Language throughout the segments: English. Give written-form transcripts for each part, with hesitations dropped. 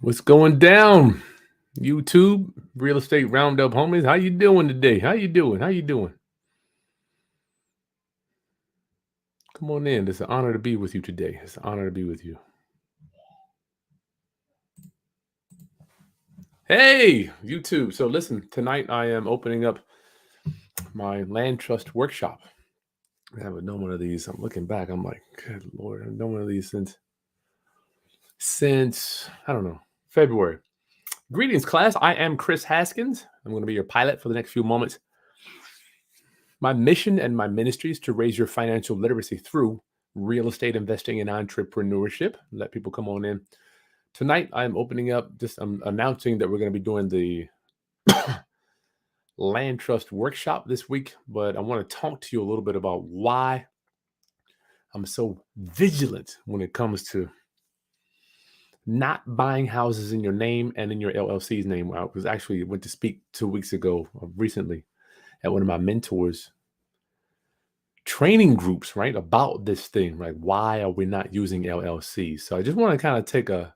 What's going down? YouTube, real estate roundup homies. How you doing today? How you doing? How you doing? Come on in. It's an honor to be with you today. It's an honor to be with you. Hey, YouTube. So listen, tonight I am opening up my land trust workshop. I haven't done one of these. I'm looking back. I'm like, good Lord, I haven't done one of these since I don't know, February. Greetings, class. I am Chris Haskins. I'm going to be your pilot for the next few moments. My mission and my ministry is to raise your financial literacy through real estate investing and entrepreneurship. Let people come on in. Tonight, I'm opening up, I'm announcing that we're going to be doing the land trust workshop this week, but I want to talk to you a little bit about why I'm so vigilant when it comes to not buying houses in your name and in your LLC's name. I was actually went to speak 2 weeks ago, recently, at one of my mentors' training groups, right, about this thing, right? Why are we not using LLCs? So I just want to kind of take a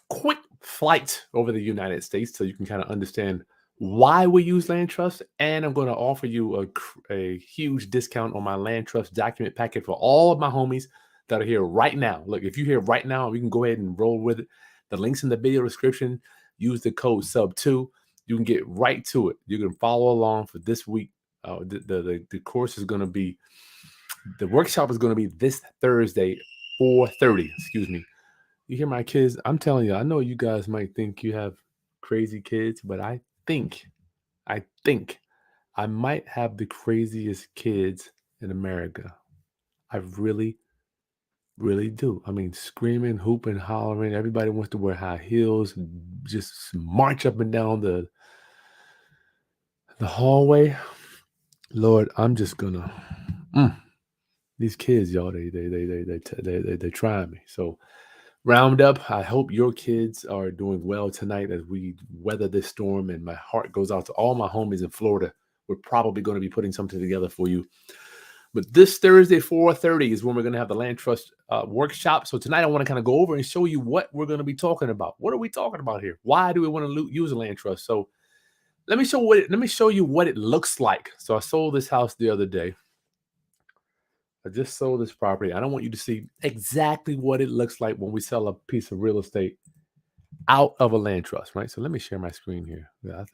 quick flight over the United States so you can kind of understand why we use land trust. And I'm going to offer you a huge discount on my land trust document packet for all of my homies that are here right now. Look, if you're here right now, you can go ahead and roll with it. The link's in the video description. Use the code SUB2. You can get right to it. You can follow along for this week. The course is going to be, the workshop is going to be this Thursday, 4:30. Excuse me. You hear my kids? I'm telling you, I know you guys might think you have crazy kids, but I think I might have the craziest kids in America. I really, really do. I mean, screaming, hooping, hollering. Everybody wants to wear high heels, just march up and down the hallway. Lord, I'm just gonna. These kids, y'all, they try me. So, round up. I hope your kids are doing well tonight as we weather this storm. And my heart goes out to all my homies in Florida. We're probably going to be putting something together for you. But this Thursday, 4:30 is when we're going to have the land trust workshop. So tonight I want to kind of go over and show you what we're going to be talking about. What are we talking about here? Why do we want to use a land trust? So let me show you what it looks like. So I sold this house the other day. I just sold this property. I don't want you to see exactly what it looks like when we sell a piece of real estate out of a land trust, right? So let me share my screen here. Yeah, I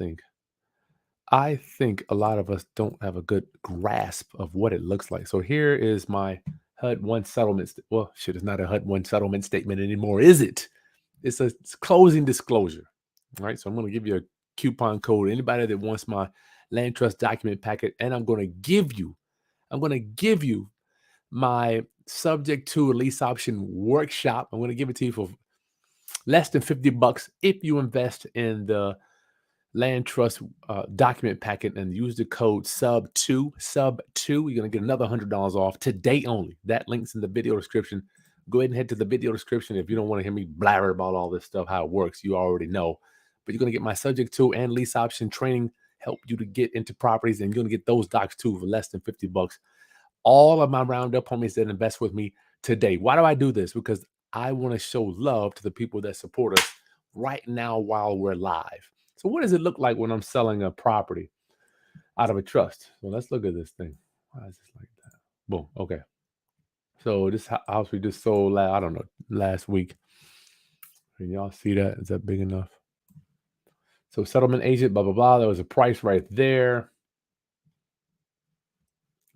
think a lot of us don't have a good grasp of what it looks like. So here is my HUD-1 settlement. Well, shit, it's not a HUD-1 settlement statement anymore, is it? It's a closing disclosure, right? So I'm going to give you a coupon code. Anybody that wants my land trust document packet, and I'm going to give you my subject to lease option workshop. I'm going to give it to you for less than $50 if you invest in the land trust document packet and use the code SUB2. You're going to get another $100 off today only. That link's in the video description. Go ahead and head to the video description if you don't want to hear me blabber about all this stuff, how it works. You already know. But you're going to get my subject to and lease option training, help you to get into properties, and you're going to get those docs too for less than $50. All of my roundup homies that invest with me today. Why do I do this? Because I want to show love to the people that support us right now while we're live. So what does it look like when I'm selling a property out of a trust? So let's look at this thing. Why is this like that? Boom. Okay. So this house we just sold, I don't know, last week. Can y'all see that? Is that big enough? So settlement agent, blah, blah, blah. There was a price right there.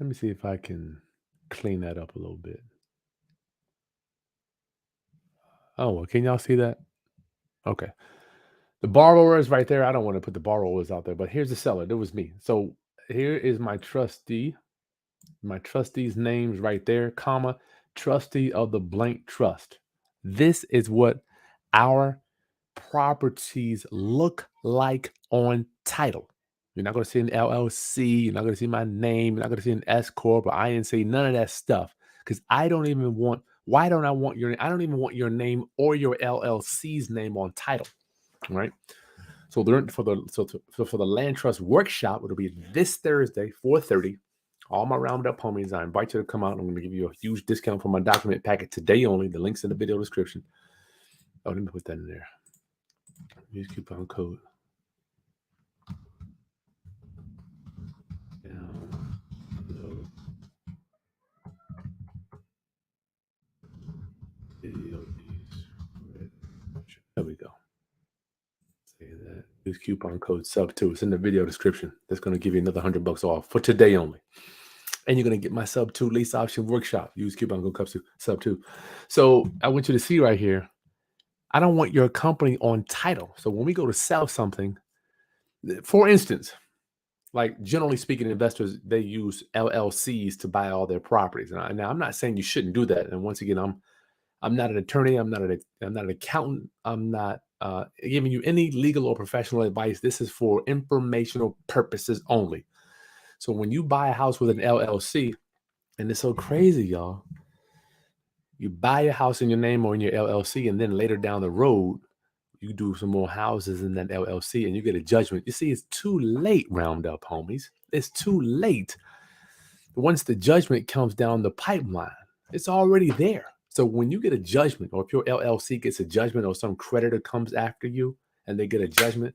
Let me see if I can clean that up a little bit. Oh, well, can y'all see that? Okay. The borrower is right there. I don't want to put the borrowers out there, but here's the seller. That was me. So here is my trustee. My trustee's name's right there, comma, trustee of the blank trust. This is what our properties look like on title. You're not going to see an LLC. You're not going to see my name. You're not going to see an S corp or INC. None of that stuff. Because I don't even want. Why don't I want your? I don't even want your name or your LLC's name on title, right? So for the land trust workshop, it'll be this Thursday, 4:30. All my roundup homies, I invite you to come out. I'm going to give you a huge discount for my document packet today only. The link's in the video description. Oh, let me put that in there. Use coupon code. There we go. Say that. Use coupon code sub2. It's in the video description. That's going to give you another $100 off for today only. And you're going to get my sub2 lease option workshop. Use coupon code sub2. So I want you to see right here. I don't want your company on title. So when we go to sell something, for instance, like generally speaking, investors, they use LLCs to buy all their properties. And now I'm not saying you shouldn't do that. And once again, I'm not an attorney. I'm not an accountant. I'm not giving you any legal or professional advice. This is for informational purposes only. So when you buy a house with an LLC, and it's so crazy, y'all, you buy a house in your name or in your LLC, and then later down the road, you do some more houses in that LLC and you get a judgment. You see, it's too late, round up, homies. It's too late. Once the judgment comes down the pipeline, it's already there. So when you get a judgment, or if your LLC gets a judgment, or some creditor comes after you and they get a judgment,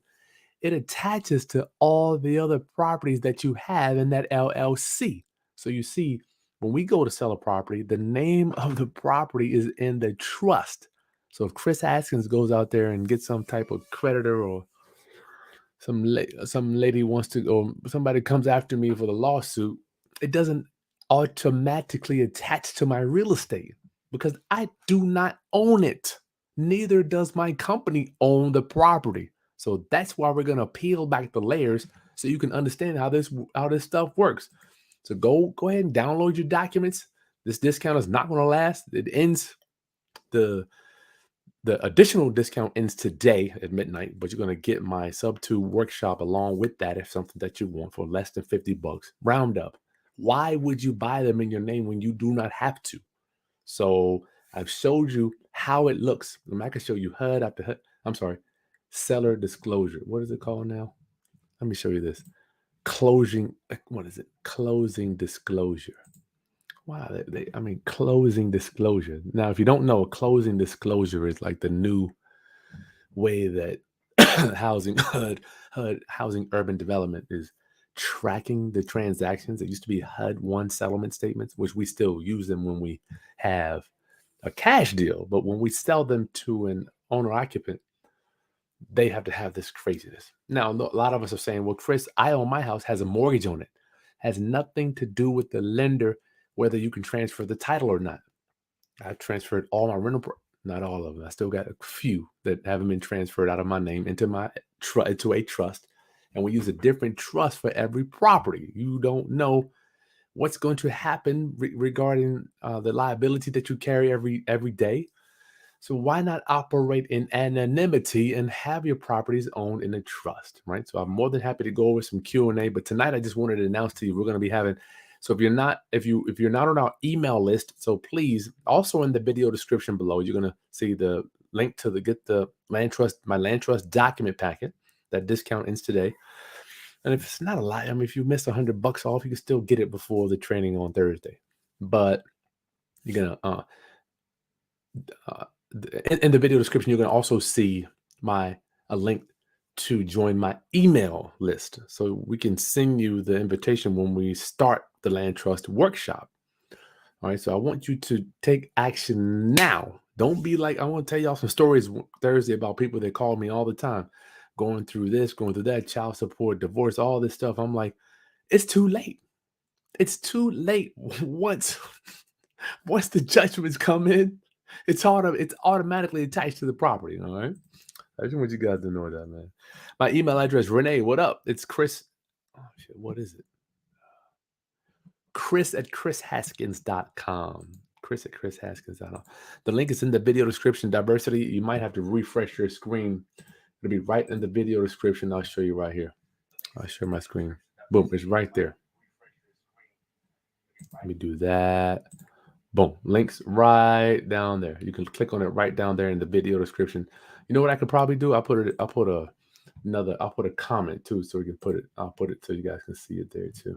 it attaches to all the other properties that you have in that LLC. So you see, when we go to sell a property, the name of the property is in the trust. So if Chris Haskins goes out there and gets some type of creditor, or some lady wants to, or somebody comes after me for the lawsuit, it doesn't automatically attach to my real estate because I do not own it. Neither does my company own the property. So that's why we're going to peel back the layers so you can understand how this stuff works. So go ahead and download your documents. This discount is not going to last. It ends, the additional discount ends today at midnight, but you're going to get my sub2 workshop along with that if something that you want for less than $50. Round up. Why would you buy them in your name when you do not have to? So I've showed you how it looks. I can show you HUD after HUD. I'm sorry, seller disclosure. What is it called now? Let me show you this. Closing. What is it? Closing disclosure. Wow. Closing disclosure. Now, if you don't know, closing disclosure is like the new way that housing urban development is tracking the transactions. It used to be HUD 1 settlement statements, which we still use them when we have a cash deal. But when we sell them to an owner occupant, they have to have this craziness. Now, a lot of us are saying, well, Chris, I own my house, has a mortgage on it. Has nothing to do with the lender, whether you can transfer the title or not. I've transferred all my rental, not all of them. I still got a few that haven't been transferred out of my name into a trust. And we use a different trust for every property. You don't know what's going to happen regarding the liability that you carry every day. So why not operate in anonymity and have your properties owned in a trust, right? So I'm more than happy to go over some Q&A, but tonight I just wanted to announce to you we're going to be having. So if you're not on our email list, so please, also in the video description below, you're going to see the link to get the my land trust document packet. That discount ends today. And if it's not a lot, if you miss $100 off, you can still get it before the training on Thursday. But you're gonna in the video description, you're gonna also see a link to join my email list, so we can send you the invitation when we start the land trust workshop. All right, so I want you to take action now. Don't be like, I want to tell y'all some stories Thursday about people that call me all the time, going through this, going through that, child support, divorce, all this stuff. I'm like, it's too late. It's too late. Once the judgments come in, it's automatically attached to the property. All right. I just want you guys to know that, man. My email address, Renee, what up? It's Chris. Oh shit, what is it? Chris@chrishaskins.com. Chris@chrishaskins.com. The link is in the video description. Diversity, you might have to refresh your screen. It'll be right in the video description. I'll show you right here. I'll share my screen. Boom, it's right there. Let me do that. Boom, links right down there. You can click on it right down there in the video description. You know what I could probably do? I'll put a comment too, so we can put it. I'll put it so you guys can see it there too.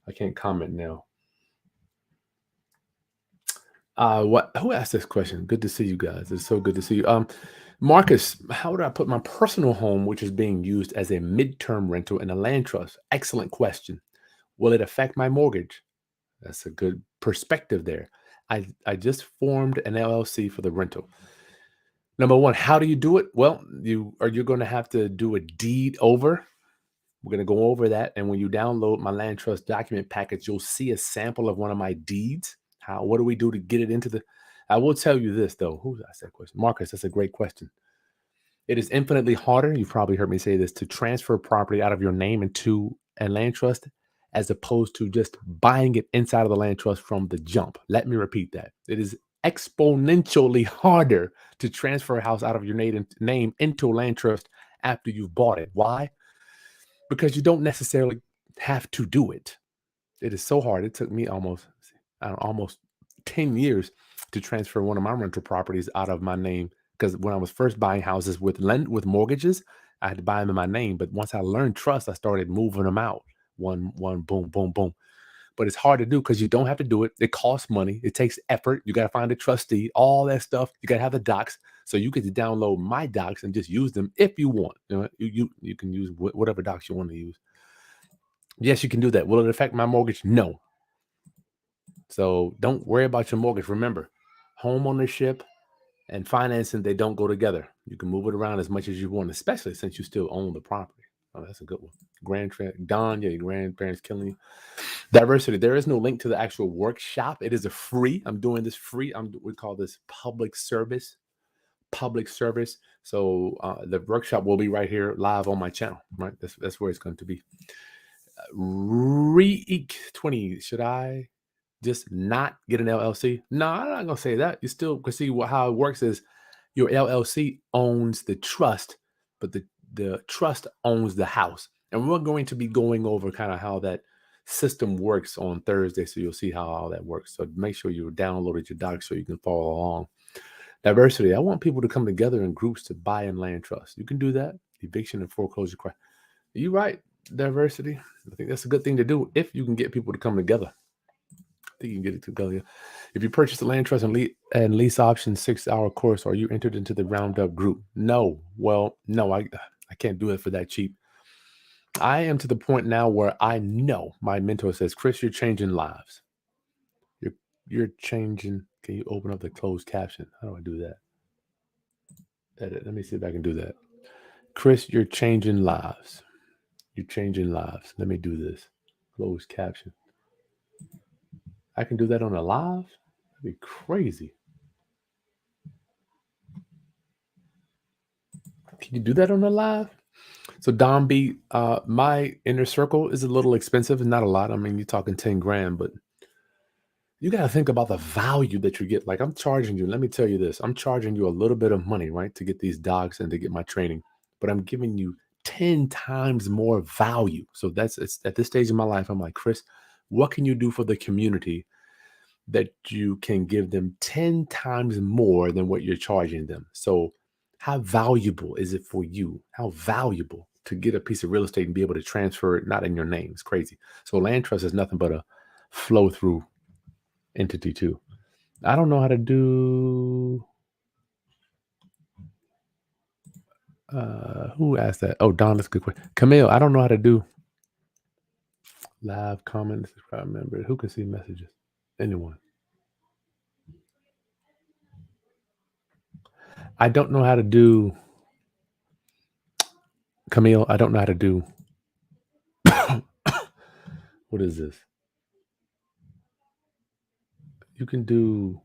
I can't comment now. Who asked this question? Good to see you guys. It's so good to see you. Marcus, how would I put my personal home, which is being used as a midterm rental in a land trust? Excellent question. Will it affect my mortgage? That's a good perspective there. I just formed an LLC for the rental. Number one, how do you do it? Well, you're going to have to do a deed over. We're going to go over that. And when you download my land trust document package, you'll see a sample of one of my deeds. What do we do to get it into the? I will tell you this though. Who asked that question? Marcus, that's a great question. It is infinitely harder. You've probably heard me say this, to transfer property out of your name into a land trust as opposed to just buying it inside of the land trust from the jump. Let me repeat that. It is exponentially harder to transfer a house out of your name into a land trust after you've bought it. Why? Because you don't necessarily have to do it. It is so hard. It took me almost 10 years to transfer one of my rental properties out of my name, because when I was first buying houses with mortgages, I had to buy them in my name. But once I learned trust, I started moving them out one, boom, boom, boom. But it's hard to do because you don't have to do it. It costs money. It takes effort. You got to find a trustee, all that stuff. You got to have the docs. So you get to download my docs and just use them if you want. You can use whatever docs you want to use. Yes, you can do that. Will it affect my mortgage? No. So don't worry about your mortgage. Remember, home ownership and financing, they don't go together. You can move it around as much as you want, especially since you still own the property. Oh, that's a good one. Don, your grandparents killing you. Diversity. There is no link to the actual workshop. It is a free. I'm doing this free. We call this public service. Public service. So the workshop will be right here live on my channel. Right. That's where it's going to be. Reek 20. Should I just not get an LLC? No, I'm not gonna say that. You still can see how it works is your LLC owns the trust, but the trust owns the house. And we're going to be going over kind of how that system works on Thursday, so you'll see how all that works. So make sure you downloaded your docs so you can follow along. Diversity. I want people to come together in groups to buy and land trust. You can do that. Eviction and foreclosure. You're right. Diversity. I think that's a good thing to do if you can get people to come together. I think you can get it together. If you purchase a land trust and lease option 6-hour course, are you entered into the roundup group? No. Well, no, I can't do it for that cheap. I am to the point now where I know my mentor says, Chris, you're changing lives. You're changing. Can you open up the closed caption? How do I do that? Edit. Let me see if I can do that. Chris, you're changing lives. You're changing lives. Let me do this. Closed caption. I can do that on a live? That'd be crazy. Can you do that on a live? So Don B, my inner circle is a little expensive and not a lot. I mean, you're talking 10 grand, but you got to think about the value that you get. Like I'm charging you, let me tell you this. I'm charging you a little bit of money, right? To get these docs and to get my training, but I'm giving you 10 times more value. So it's at this stage in my life, I'm like, Chris, what can you do for the community that you can give them 10 times more than what you're charging them? So how valuable is it for you? How valuable to get a piece of real estate and be able to transfer it not in your name? It's crazy. So land trust is nothing but a flow through entity too. I don't know how to do. Who asked that? Oh, Don, that's a good question. Camille, I don't know how to do live comment, subscribe, member. Who can see messages? Anyone? I don't know how to do. Camille, I don't know how to do. What is this? You can do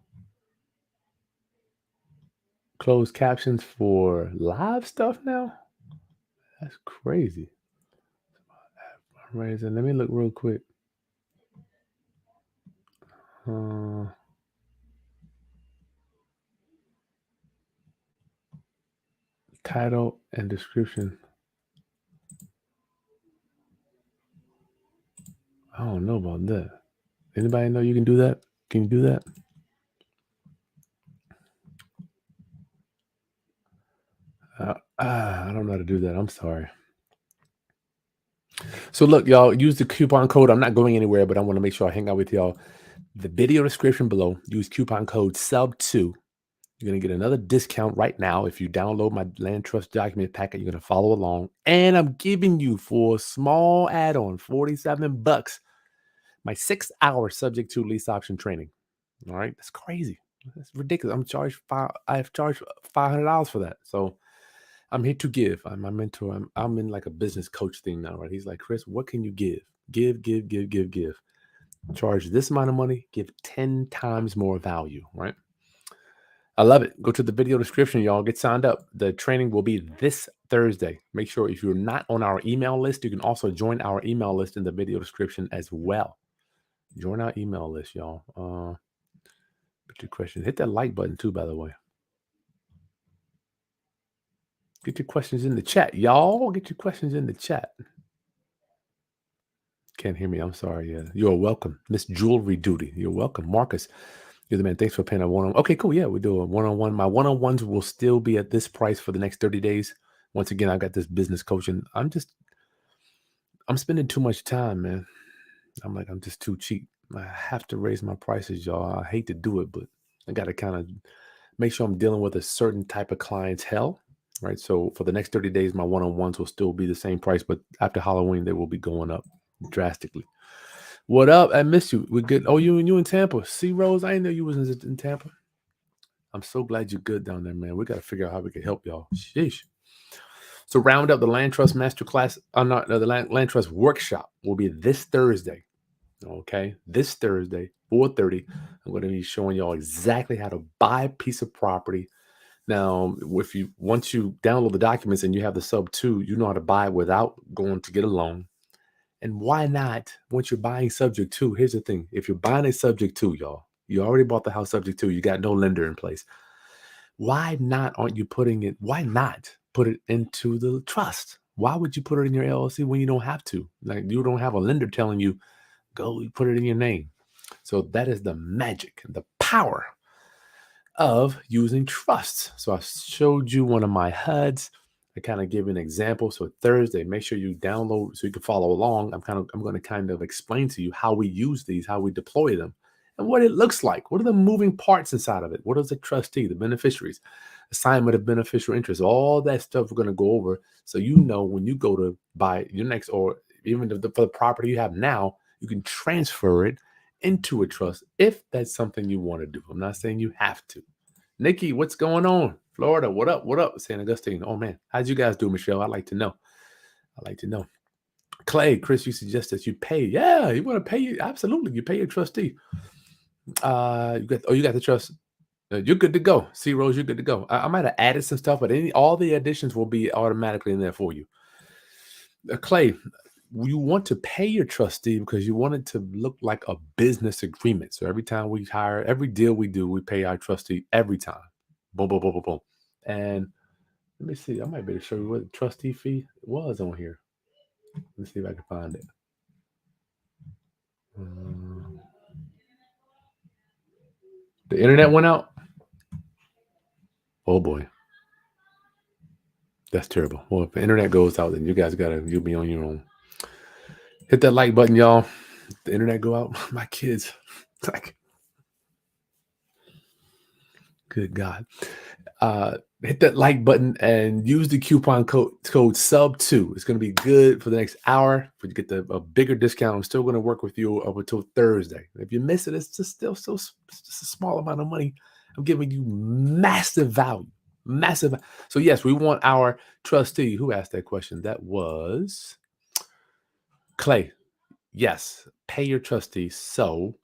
closed captions for live stuff now? That's crazy. Let me look real quick. Title and description. I don't know about that. Anybody know you can do that? Can you do that? I don't know how to do that. I'm sorry. So look, y'all, use the coupon code. I'm not going anywhere, but I want to make sure I hang out with y'all. The video description below, use coupon code SUB2. You're going to get another discount right now. If you download my land trust document packet, you're going to follow along. And I'm giving you for a small add-on, $47, my 6-hour subject to lease option training. All right. That's crazy. That's ridiculous. I've charged $500 for that. So I'm here to give. I'm my mentor. I'm in like a business coach thing now, right? He's like, Chris, what can you give? Give. Charge this amount of money, give 10 times more value, right? I love it. Go to the video description, y'all. Get signed up. The training will be this Thursday. Make sure if you're not on our email list, you can also join our email list in the video description as well. Join our email list, y'all. Put your questions. Hit that like button too, by the way. Get your questions in the chat, y'all. Get your questions in the chat. Can't hear me. I'm sorry. Yeah, you're welcome. Miss Jewelry Duty. You're welcome. Marcus, you're the man. Thanks for paying a one-on-one. Okay, cool. Yeah, we do a one-on-one. My one-on-ones will still be at this price for the next 30 days. Once again, I got this business coaching. I'm spending too much time, man. I'm just too cheap. I have to raise my prices, y'all. I hate to do it, but I got to kind of make sure I'm dealing with a certain type of clientele, right? So for the next 30 days, my one-on-ones will still be the same price, but after Halloween, they will be going up drastically. What up? I miss you. We good. Oh, you in Tampa. See, Rose, I didn't know you was in Tampa. I'm so glad you're good down there, man. We got to figure out how we can help y'all. Sheesh. So round up the Land Trust Masterclass. The Land Trust Workshop will be this Thursday. Okay, this Thursday, 4:30. I'm going to be showing y'all exactly how to buy a piece of property. Now, once you download the documents and you have the sub 2, you know how to buy without going to get a loan. And why not, once you're buying subject to, here's the thing. If you're buying a subject to, y'all, you already bought the house subject to, you got no lender in place. Why not put it into the trust? Why would you put it in your LLC when you don't have to? Like, you don't have a lender telling you, go put it in your name. So that is the magic, the power of using trusts. So I showed you one of my HUDs. I kind of give an example. So Thursday, make sure you download so you can follow along. I'm going to kind of explain to you how we use these, how we deploy them, and what it looks like. What are the moving parts inside of it? What is the trustee, the beneficiaries, assignment of beneficial interest, all that stuff we're going to go over. So you know when you go to buy your next, or even for the property you have now, you can transfer it into a trust if that's something you want to do. I'm not saying you have to. Nikki, what's going on? Florida, what up? What up? San Augustine. Oh, man. How'd you guys do, Michelle? I'd like to know. Clay, Chris, you suggest that you pay. Yeah, you want to pay. Absolutely. You pay your trustee. You got the trust. You're good to go. See, Rose, you're good to go. I might have added some stuff, but all the additions will be automatically in there for you. Clay, you want to pay your trustee because you want it to look like a business agreement. So every time we hire, every deal we do, we pay our trustee every time. Boom, boom, boom, boom, boom. And let me see. I might be able to show you what the trustee fee was on here. Let's see if I can find it. The internet went out. Oh boy, that's terrible. Well, if the internet goes out, then you guys you'll be on your own. Hit that like button, y'all. If the internet go out, my kids, like, good God. Hit that like button and use the coupon code SUB2. It's going to be good for the next hour. For you get a bigger discount. I'm still going to work with you up until Thursday. If you miss it, it's just it's just a small amount of money. I'm giving you massive value. Massive. So yes, we want our trustee. Who asked that question? That was Clay. Yes, pay your trustee so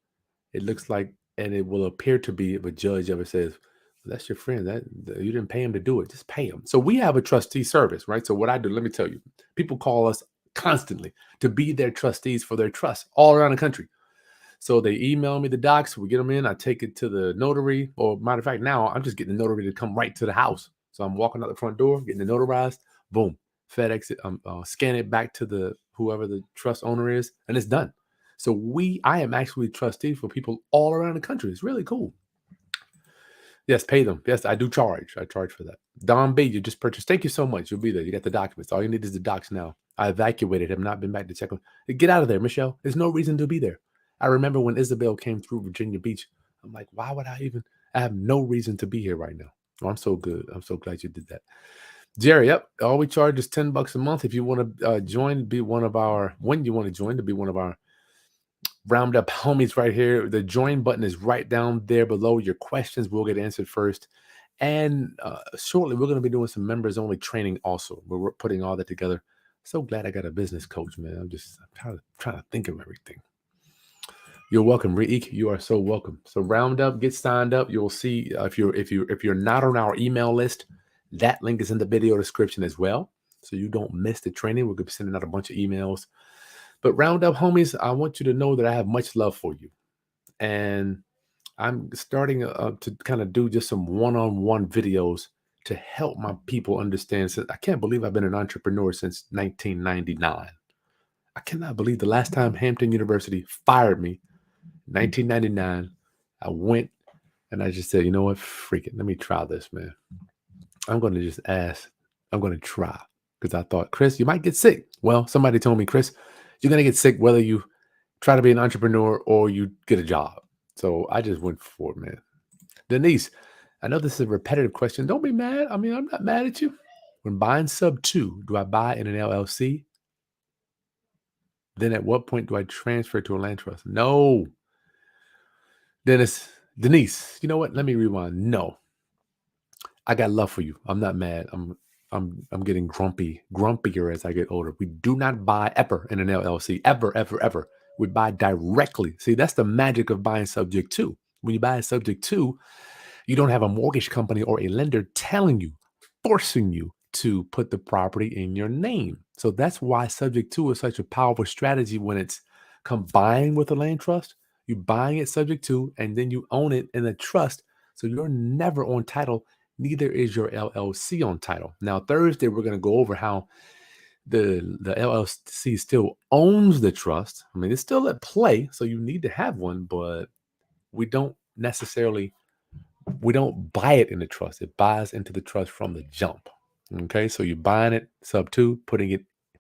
it looks like, and it will appear to be, if a judge ever says, that's your friend, that you didn't pay him to do it, just pay him. So we have a trustee service, right? So what I do, let me tell you, people call us constantly to be their trustees for their trust all around the country. So they email me the docs, we get them in, I take it to the notary, or matter of fact, now I'm just getting the notary to come right to the house. So I'm walking out the front door, getting it notarized, boom, FedEx it, scan it back to whoever the trust owner is, and it's done. So I am actually trustee for people all around the country. It's really cool. Yes, pay them. Yes, I do charge. I charge for that. Don B, you just purchased. Thank you so much. You'll be there. You got the documents. All you need is the docs now. I evacuated. Have not been back to check them. Get out of there, Michelle. There's no reason to be there. I remember when Isabel came through Virginia Beach. I'm like, why would I have no reason to be here right now. Oh, I'm so good. I'm so glad you did that. Jerry, yep. All we charge is $10 a month. If you want to join, be one of our, when you want to join, to be one of our round up homies right here. The join button is right down there below. Your questions will get answered first. And shortly, we're going to be doing some members only training also. We're putting all that together. So glad I got a business coach, man. I'm trying to think of everything. You're welcome, Reek. You are so welcome. So round up, get signed up. You'll see if you're not on our email list, that link is in the video description as well. So you don't miss the training. We're going to be sending out a bunch of emails. But round up, homies, I want you to know that I have much love for you. And I'm starting to kind of do just some one-on-one videos to help my people understand. So I can't believe I've been an entrepreneur since 1999. I cannot believe the last time Hampton University fired me, 1999, I went and I just said, you know what, freak it. Let me try this, man. I'm going to just ask. I'm going to try because I thought, Chris, you might get sick. Well, somebody told me, Chris, you're going to get sick whether you try to be an entrepreneur or you get a job. So I just went for it, man. Denise, I know this is a repetitive question. Don't be mad. I mean, I'm not mad at you. When buying sub 2, do I buy in an LLC? Then at what point do I transfer to a land trust? No. Dennis, Denise, you know what? Let me rewind. No. I got love for you. I'm not mad. I'm getting grumpier as I get older. We do not buy ever in an LLC. Ever. We buy directly. See, that's the magic of buying subject to. When you buy a subject to, you don't have a mortgage company or a lender telling you, forcing you to put the property in your name. So that's why subject to is such a powerful strategy when it's combined with a land trust. You're buying it subject to, and then you own it in a trust. So you're never on title. Neither is your LLC on title. Now, Thursday, we're going to go over how the LLC still owns the trust. I mean, it's still at play, so you need to have one, but we don't buy it in the trust. It buys into the trust from the jump. Okay, so you're buying it sub 2,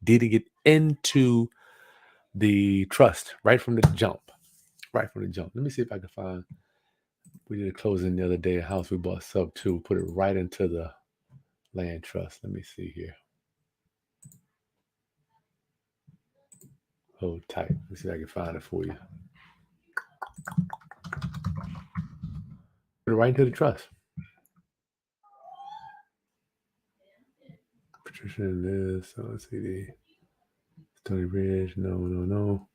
deeding it into the trust right from the jump. Right from the jump. Let me see if I can find. We did a closing the other day. A house we bought sub 2, put it right into the land trust. Let me see here. Hold tight. Let's see if I can find it for you. Put it right into the trust. Patricia and this. Let's see the Stony Ridge. No.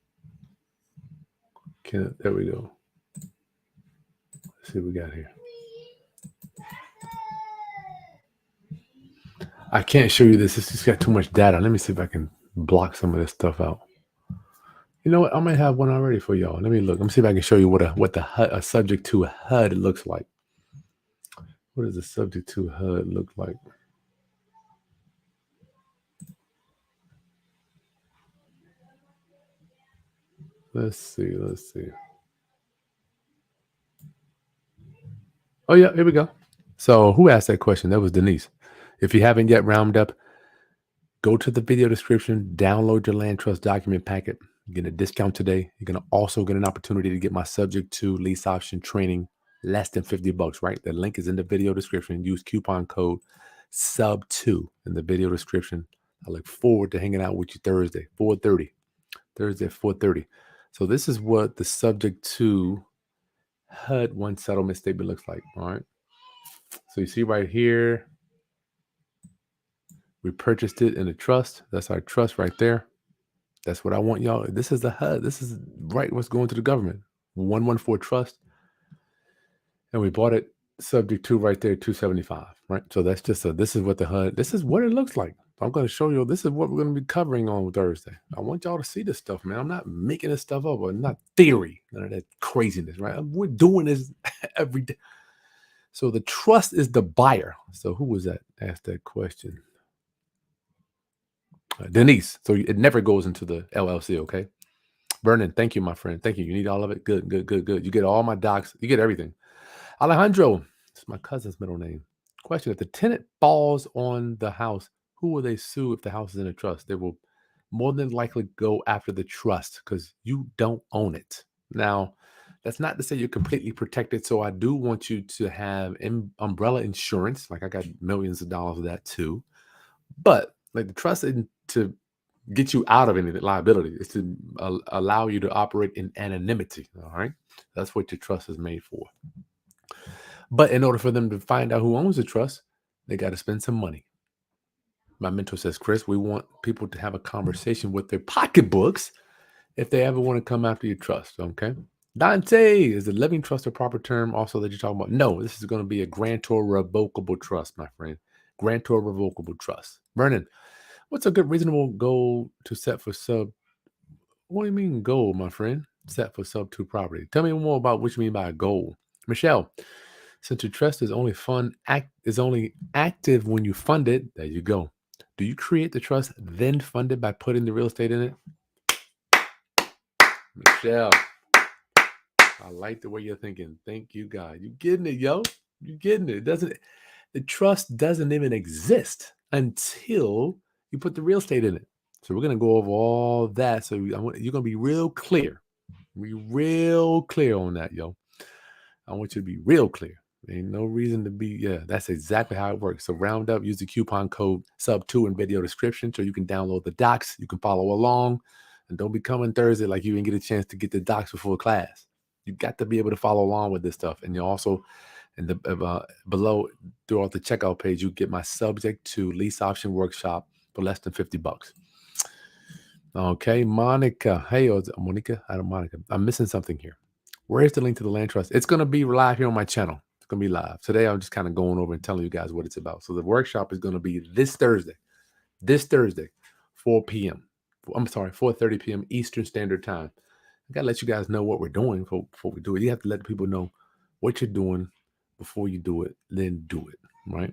There we go. Let's see what we got here. I can't show you this. It's just got too much data. Let me see if I can block some of this stuff out. You know what? I might have one already for y'all. Let me look. Let me see if I can show you what a subject to HUD looks like. What does a subject to HUD look like? Let's see. Oh, yeah, here we go. So who asked that question? That was Denise. If you haven't yet rounded up, go to the video description, download your land trust document packet. You get a discount today. You're going to also get an opportunity to get my subject to lease option training less than $50, right? The link is in the video description. Use coupon code sub2 in the video description. I look forward to hanging out with you Thursday, 4:30. Thursday at 4:30. So this is what the subject to HUD one settlement statement looks like. All right. So you see right here, we purchased it in a trust. That's our trust right there. That's what I want y'all. This is the HUD. This is right what's going to the government. 114 trust. And we bought it subject to right there, 275. Right. So that's just this is what the HUD, this is what it looks like. I'm going to show you. This is what we're going to be covering on Thursday. I want y'all to see this stuff, man. I'm not making this stuff up, or not theory, none of that craziness, right? We're doing this every day. So the trust is the buyer. So who was that? Asked that question. Denise. So it never goes into the LLC, okay? Vernon, thank you, my friend. Thank you. You need all of it? Good. You get all my docs. You get everything. Alejandro, it's my cousin's middle name. Question: if the tenant falls on the house, who will they sue if the house is in a trust? They will more than likely go after the trust because you don't own it. Now, that's not to say you're completely protected. So I do want you to have umbrella insurance. Like I got millions of dollars of that too. But like the trust isn't to get you out of any liability. It's to allow you to operate in anonymity. All right. That's what your trust is made for. But in order for them to find out who owns the trust, they got to spend some money. My mentor says, Chris, we want people to have a conversation with their pocketbooks if they ever want to come after your trust. Okay. Dante, is a living trust a proper term also that you're talking about? No, this is going to be a grantor revocable trust, my friend. Grantor revocable trust. Vernon, what's a good reasonable goal to set for sub? What do you mean goal, my friend? Set for sub 2 property. Tell me more about what you mean by a goal. Michelle, since your trust is only active when you fund it, there you go. Do you create the trust, then fund it by putting the real estate in it? Michelle, I like the way you're thinking. Thank you, God. You getting it, yo? You getting it? The trust doesn't even exist until you put the real estate in it. So we're gonna go over all that. So you're gonna be real clear. Be real clear on that, yo. I want you to be real clear. Ain't no reason to be, yeah, that's exactly how it works. So round up, use the coupon code sub2 in video description so you can download the docs. You can follow along. And don't be coming Thursday like you didn't get a chance to get the docs before class. You got to be able to follow along with this stuff. And you also, in the below, throughout the checkout page, you get my subject to lease option workshop for less than $50. Okay, Monica. Hey, Monica. I don't Monica. I'm missing something here. Where's the link to the land trust? It's going to be live here on my channel. It's going to be live. Today, I'm just kind of going over and telling you guys what it's about. So the workshop is going to be this Thursday, 4 p.m. I'm sorry, 4:30 p.m. Eastern Standard Time. I got to let you guys know what we're doing before we do it. You have to let people know what you're doing before you do it, then do it, right?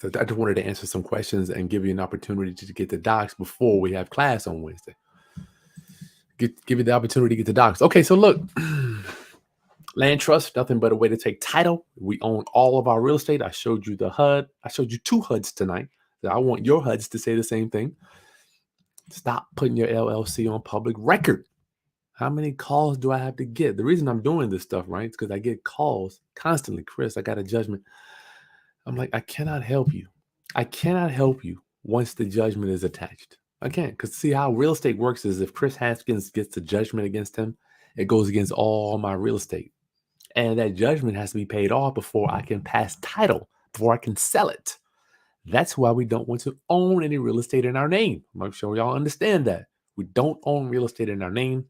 So I just wanted to answer some questions and give you an opportunity to get the docs before we have class on Wednesday. Give you the opportunity to get the docs. Okay, so look, land trust, nothing but a way to take title. We own all of our real estate. I showed you the HUD. I showed you 2 HUDs tonight. I want your HUDs to say the same thing. Stop putting your LLC on public record. How many calls do I have to get? The reason I'm doing this stuff, right, is because I get calls constantly. Chris, I got a judgment. I'm like, I cannot help you. I cannot help you once the judgment is attached. I can't, because see how real estate works is if Chris Haskins gets the judgment against him, it goes against all my real estate. And that judgment has to be paid off before I can pass title, before I can sell it. That's why we don't want to own any real estate in our name. I'm sure y'all understand that. We don't own real estate in our name.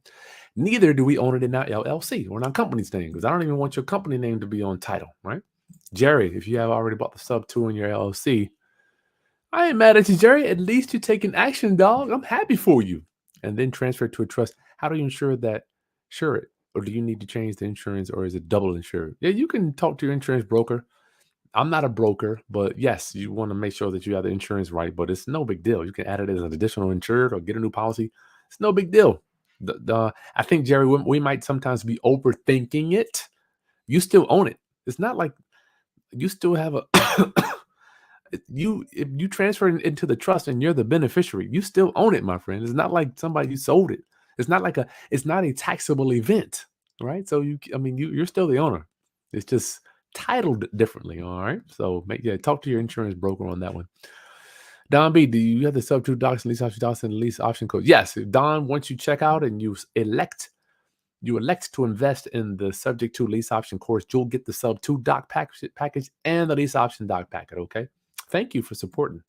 Neither do we own it in our LLC or in our company's name, because I don't even want your company name to be on title, right? Jerry, if you have already bought the sub 2 in your LLC, I ain't mad at you, Jerry. At least you're taking action, dog. I'm happy for you. And then transfer it to a trust. How do you ensure it? Or do you need to change the insurance, or is it double insured? Yeah, you can talk to your insurance broker. I'm not a broker, but yes, you want to make sure that you have the insurance right, but it's no big deal. You can add it as an additional insured or get a new policy. It's no big deal. I think, Jerry, we might sometimes be overthinking it. You still own it. It's not like you still have a if you transfer it into the trust and you're the beneficiary, you still own it, my friend. It's not like somebody you sold it. It's not a taxable event, right? So you're still the owner. It's just titled differently. All right. So talk to your insurance broker on that one. Don B, do you have the sub 2 docs and lease option docs and lease option code? Yes, Don, once you check out and you elect to invest in the subject to lease option course, you'll get the sub 2 doc package and the lease option doc packet. Okay. Thank you for supporting.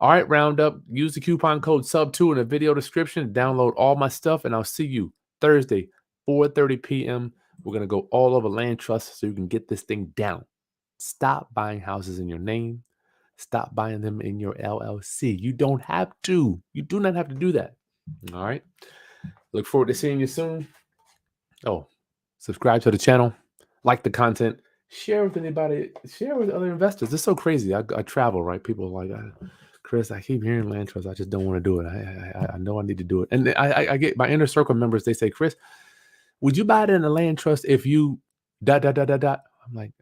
All right, Roundup. Use the coupon code sub2 in the video description. Download all my stuff, and I'll see you Thursday, 4:30 p.m. We're going to go all over land trust so you can get this thing down. Stop buying houses in your name. Stop buying them in your LLC. You don't have to. You do not have to do that. All right. Look forward to seeing you soon. Oh, subscribe to the channel. Like the content. Share with anybody. Share with other investors. It's so crazy. I travel, right? People are like, Chris, I keep hearing land trust. I just don't want to do it. I know I need to do it. And I get my inner circle members. They say, Chris, would you buy it in a land trust if you ... I'm like,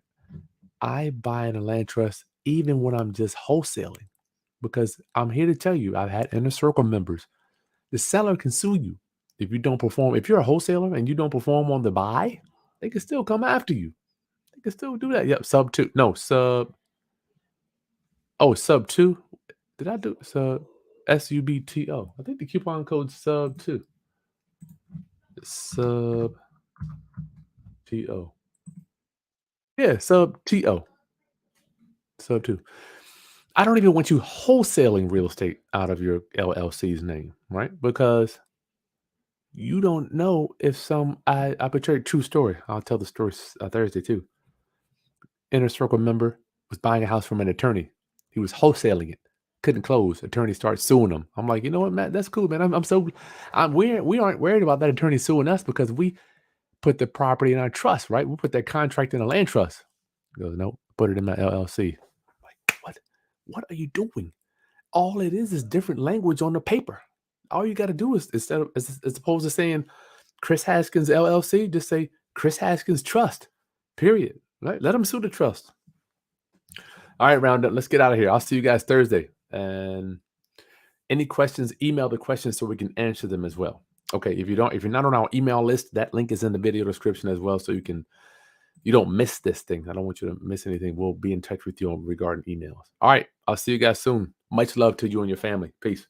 I buy in a land trust even when I'm just wholesaling, because I'm here to tell you, I've had inner circle members. The seller can sue you. If you don't perform, if you're a wholesaler and you don't perform on the buy, they can still come after you. They can still do that. Yep, sub 2. No, sub. Oh, sub 2. Did I do sub SUBTO? I think the coupon code sub 2. Sub TO. Yeah, sub TO. Sub 2. I don't even want you wholesaling real estate out of your LLC's name, right? Because you don't know if I portrayed a true story. I'll tell the story Thursday too. Inner Circle member was buying a house from an attorney. He was wholesaling it, couldn't close. Attorney started suing him. I'm like, you know what, Matt? That's cool, man. We aren't worried about that attorney suing us because we put the property in our trust, right? We put that contract in a land trust. He goes, nope, put it in my LLC. I'm like, what? What are you doing? All it is different language on the paper. All you got to do is instead of as opposed to saying Chris Haskins LLC, just say Chris Haskins Trust. Period. Right? Let them sue the trust. All right, Roundup. Let's get out of here. I'll see you guys Thursday. And any questions, email the questions so we can answer them as well. Okay. If you're not on our email list, that link is in the video description as well, so you don't miss this thing. I don't want you to miss anything. We'll be in touch with you regarding emails. All right. I'll see you guys soon. Much love to you and your family. Peace.